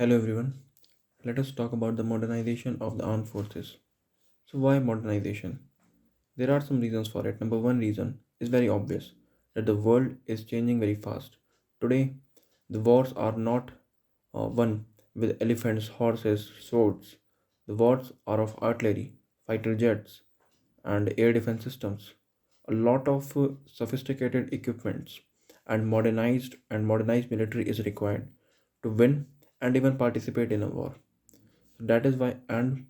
Hello everyone. Let us talk about the modernization of the armed forces. So why modernization? There are some reasons for it. Number one reason is very obvious that the world is changing very fast. Today, the wars are not won with elephants, horses, swords. The wars are of artillery, fighter jets, and air defense systems. A lot of sophisticated equipments and modernized military is required to win and even participate in a war. That is why, and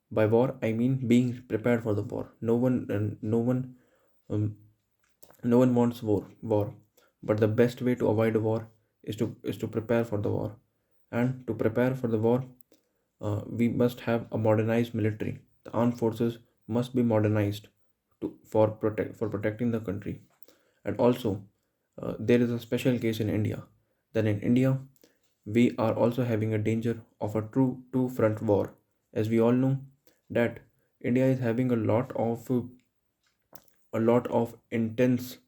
by war I mean being prepared for the war. Um, no one wants war, but the best way to avoid a war is to prepare for the war, and to prepare for the war, we must have a modernized military. The armed forces must be modernized for protecting the country. And also, there is a special case in India. That in India, we are also having a danger of a true two front war, as we all know that India is having a lot of intense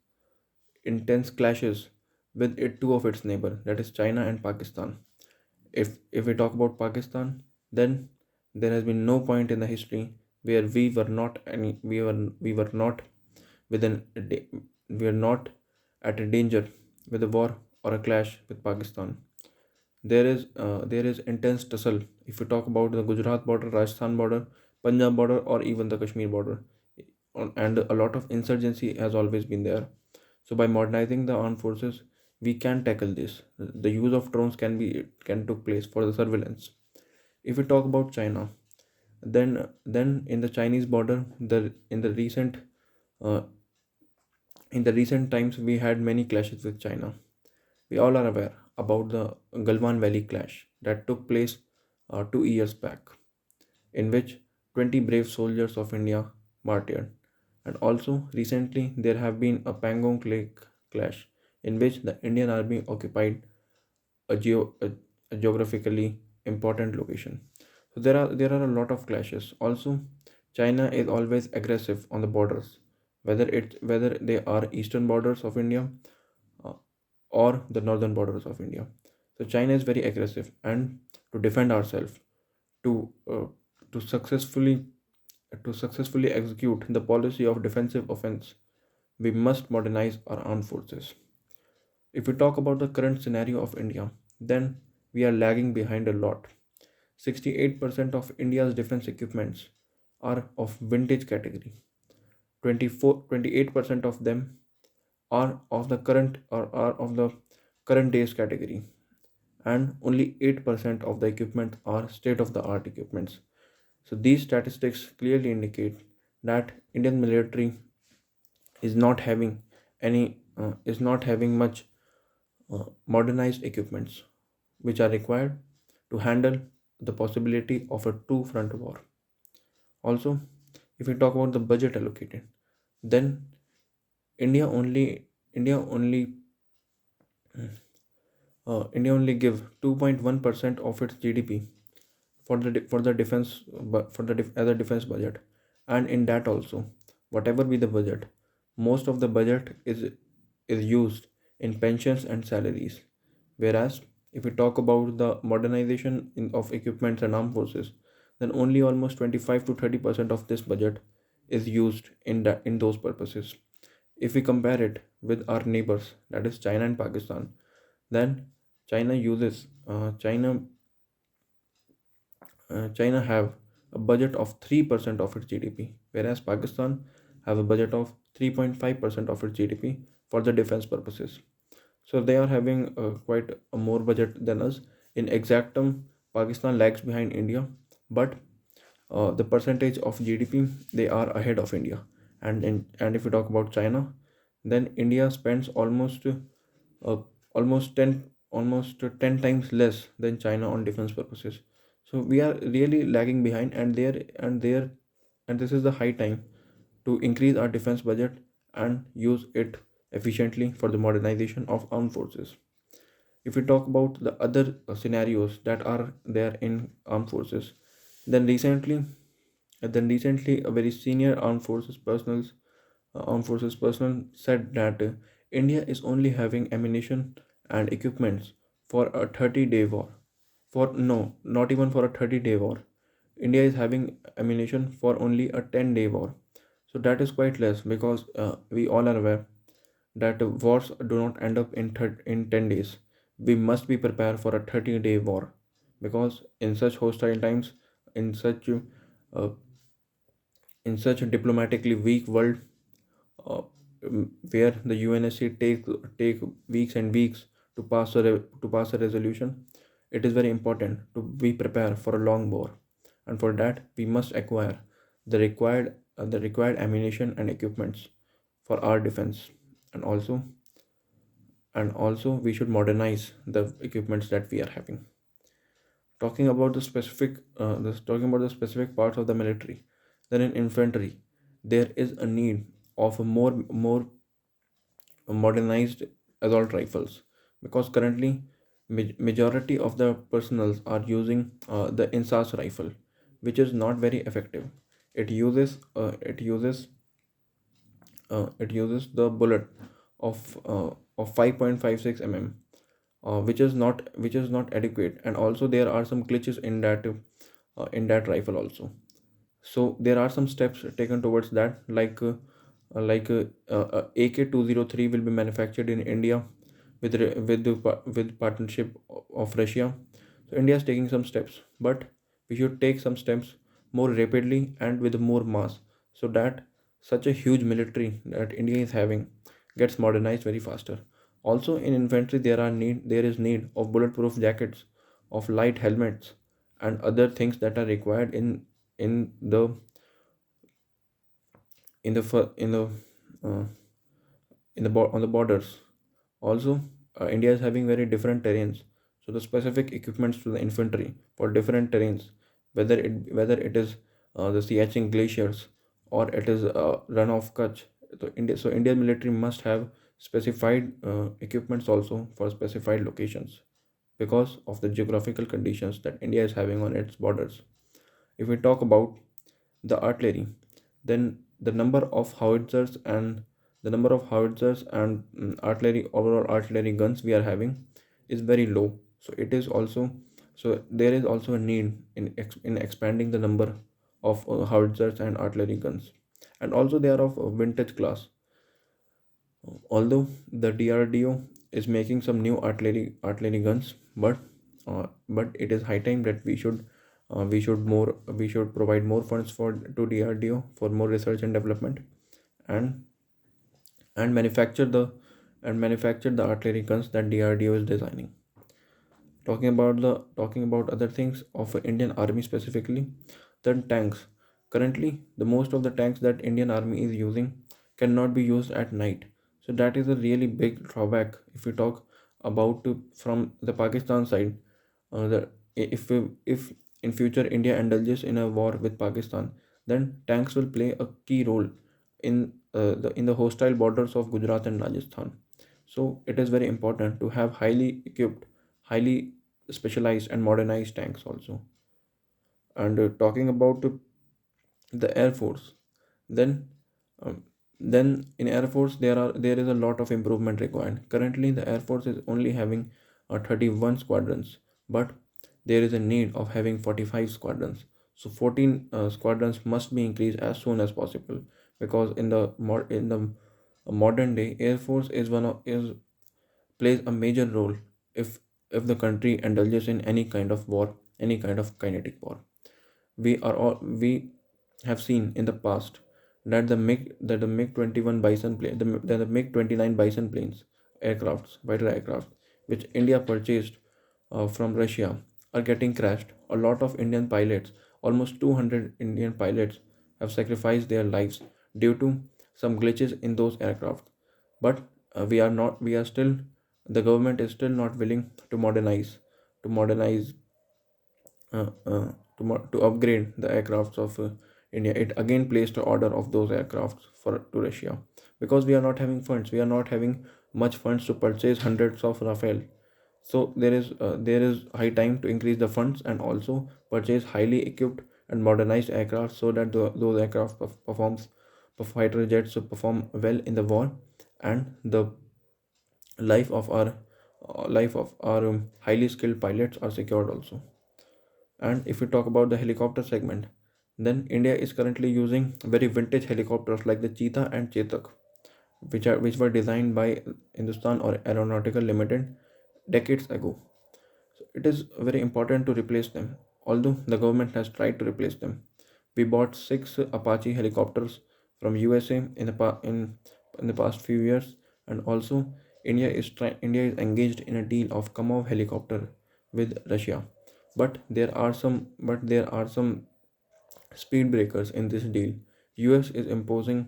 clashes with two of its neighbor, that is China and Pakistan. If we talk about Pakistan, then there has been no point in the history where we were not within we are not at a danger with a war or a clash with Pakistan. There is intense tussle if you talk about the Gujarat border, Rajasthan border, Punjab border, or even the Kashmir border. And a lot of insurgency has always been there. So by modernizing the armed forces, we can tackle this. The use of drones can took place for the surveillance. If we talk about China, then in the Chinese border, the uh, in the recent times we had many clashes with China. We all are aware about the Galwan Valley clash that took place 2 years back, in which 20 brave soldiers of India martyred. And also, recently, there have been a Pangong Lake clash in which the Indian Army occupied a geographically important location. So there are a lot of clashes. Also, China is always aggressive on the borders, whether they are eastern borders of India uh, or the northern borders of India. So China is very aggressive, and to defend ourselves, to uh, to successfully to successfully execute the policy of defensive offense, we must modernize our armed forces. If we talk about the current scenario of India, then we are lagging behind a lot. 68% of India's defense equipments are of vintage category. 28% of them are of the current days category, and only 8% of the equipment are state of the art equipments. So these statistics clearly indicate that Indian military is not having much modernized equipments which are required to handle the possibility of a two front war. Also, if we talk about the budget allocated, then India only India only India only give 2.1% of its GDP for the defense as a defense budget. And in that also, whatever be the budget, most of the budget is used in pensions and salaries. Whereas if we talk about the modernization of equipments and armed forces, then only almost 25 to 30% of this budget is used in those purposes. If we compare it with our neighbors, that is China and Pakistan, then china uses china China have a budget of 3% of its GDP, whereas Pakistan have a budget of 3.5% of its GDP for the defense purposes. So they are having quite a more budget than us. In exact term, Pakistan lags behind India, but the percentage of GDP, they are ahead of India. And if we talk about China, then India spends uh, almost 10 times less than China on defense purposes. So we are really lagging behind, and this is the high time to increase our defense budget and use it efficiently for the modernization of armed forces. If we talk about the other scenarios that are there in armed forces, then recently a very senior armed forces personnel said that India is only having ammunition and equipments for a 30-day war. For no, not even for a 30-day war. India is having ammunition for only a 10-day war. So that is quite less, because we all are aware that wars do not end up in 10 days. We must be prepared for a 30-day war, because in such hostile times, in such uh, in such a diplomatically weak world, uh, where the UNSC take weeks and weeks to pass a resolution, it is very important to be prepared for a long war, and for that we must acquire the required ammunition and equipments for our defense, and also we should modernize the equipments that we are having. Talking about the specific parts of the military, then in infantry there is a need of a more modernized assault rifles, because currently majority of the personals are using the insas rifle, which is not very effective. It uses the bullet of 5.56 mm, which is not adequate, and also there are some glitches in that rifle also. So there are some steps taken towards that, AK-203 will be manufactured in India with partnership of Russia. So India is taking some steps, but we should take some steps more rapidly and with more mass, so that such a huge military that India is having gets modernized very faster. Also in infantry there is need of bulletproof jackets, of light helmets, and other things that are required in the in the fir- uh, on the borders. Also, India is having very different terrains, so the specific equipments to the infantry for different terrains, whether it is the Siachen glaciers, or it is run of Kutch. So Indian military must have specified equipments also for specified locations, because of the geographical conditions that India is having on its borders. If we talk about the artillery, then the number of howitzers and artillery overall artillery guns we are having is very low. So there is also a need in expanding the number of howitzers and artillery guns, and also they are of vintage class. Although the DRDO is making some new artillery guns, but it is high time that we should provide more funds for to DRDO for more research and development, and and manufacture the manufacture the artillery guns that DRDO is designing. Talking about other things of Indian Army specifically, then tanks. Currently, the most of the tanks that Indian Army is using cannot be used at night. So that is a really big drawback. If we talk about from the Pakistan side, if in future India indulges in a war with Pakistan, then tanks will play a key role in the hostile borders of Gujarat and Rajasthan. So it is very important to have highly equipped, highly specialized and modernized tanks also. And talking about the Air Force, then um, then in Air Force there is a lot of improvement required. Currently, the Air Force is only having 31 squadrons, but there is a need of having 45 squadrons. So 14 squadrons must be increased as soon as possible, because in the modern day, Air Force is plays a major role if the country indulges in any kind of war, any kind of kinetic war. We have seen in the past that the MiG 21 Bison plane the MiG 29 Bison planes, fighter aircraft, which India purchased from Russia, are getting crashed. A lot of Indian pilots, almost 200 Indian pilots, have sacrificed their lives due to some glitches in those aircraft. But we are still the government is still not willing to modernize to upgrade the aircrafts of India. It again placed an order of those aircrafts for to Russia, because we are not having funds. We are not having much funds to purchase hundreds of Rafale. So there is high time to increase the funds, and also purchase highly equipped and modernized aircraft, so that those aircraft performs fighter jets to perform well in the war, and the life of our life of our highly skilled pilots are secured also. And if we talk about the helicopter segment, then India is currently using very vintage helicopters like the Cheetah and Chetak, which were designed by Hindustan or Aeronautical Limited decades ago. So it is very important to replace them, although the government has tried to replace them. We bought six Apache helicopters from USA in the past few years, and also India is engaged in a deal of Kamov helicopter with Russia. But there are some speed breakers in this deal. US is imposing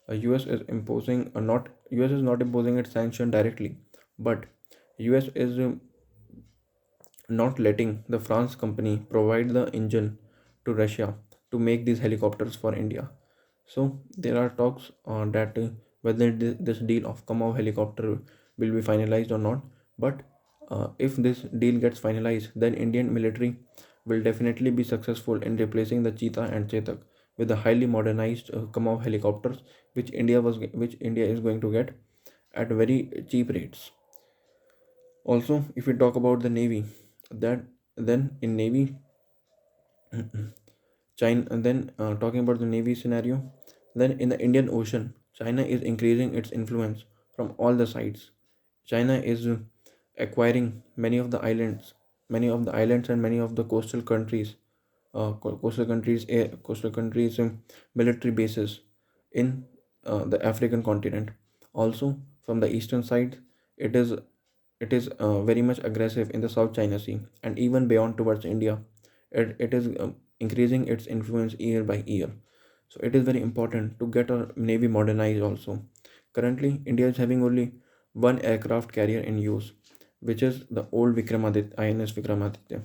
US is imposing a not US is not imposing its sanction directly, but US is not letting the France company provide the engine to Russia to make these helicopters for India. So there are talks on that whether this deal of Kamau helicopter will be finalized or not. But if this deal gets finalized, then Indian military will definitely be successful in replacing the Cheetah and Chetak with the highly modernized Kamau helicopters, which India is going to get at very cheap rates. Also, if we talk about the navy, that then in navy, China. And then talking about the navy scenario, then in the Indian Ocean, China is increasing its influence from all the sides. China is acquiring many of the islands and many of the coastal countries military bases in the African continent. Also, from the eastern side, it is very much aggressive in the South China Sea and even beyond towards India. It is increasing its influence year by year. So it is very important to get our navy modernized also. Currently, India is having only one aircraft carrier in use, which is the old Vikramaditya, INS Vikramaditya.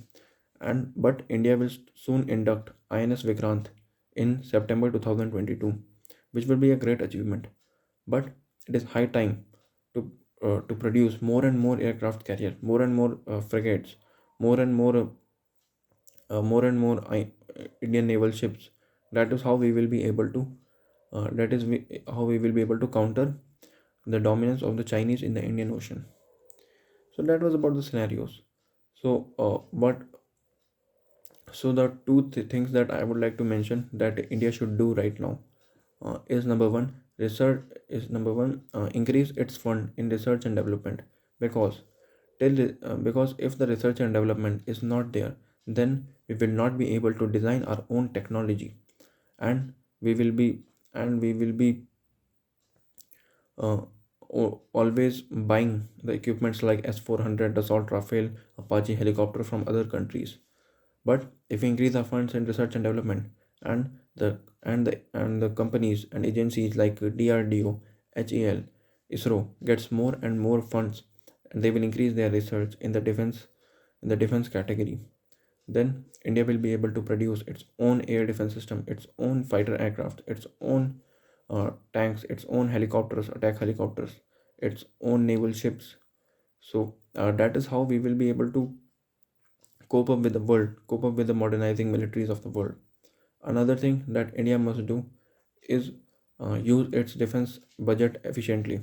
And but India will soon induct INS Vikrant in September 2022, which will be a great achievement. But it is high time to produce more and more aircraft carrier, more and more frigates, more and more Indian naval ships. That is how we will be able to how we will be able to counter the dominance of the Chinese in the Indian Ocean. So that was about the scenarios. So what so the things that I would like to mention that India should do right now is number one, increase its fund in research and development, because because if the research and development is not there, then we will not be able to design our own technology, and we will be and we will be uh, always buying the equipments like S-400, Dassault Rafale, Apache helicopter from other countries. But if we increase our funds in research and development, and the companies and agencies like DRDO, HAL, ISRO gets more and more funds, and they will increase their research in the defense category, then India will be able to produce its own air defense system, its own fighter aircraft, its own tanks, its own helicopters, attack helicopters, its own naval ships. So that is how we will be able to cope up with the modernizing militaries of the world. Another thing that India must do is use its defense budget efficiently.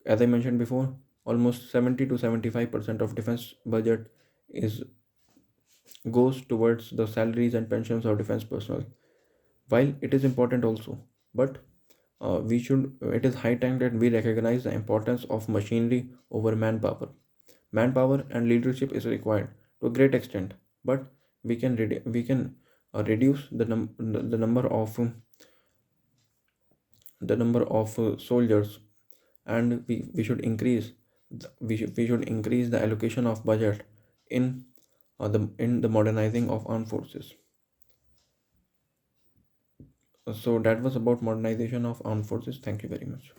As I mentioned before, almost 70 to 75% of defense budget is goes towards the salaries and pensions of defense personnel. While it is important also, but we should it is high time that we recognize the importance of machinery over manpower. Manpower and leadership is required to a great extent, but we can reduce the number of soldiers, and we should increase we should increase the allocation of budget in the modernizing of armed forces. So that was about modernization of armed forces. Thank you very much.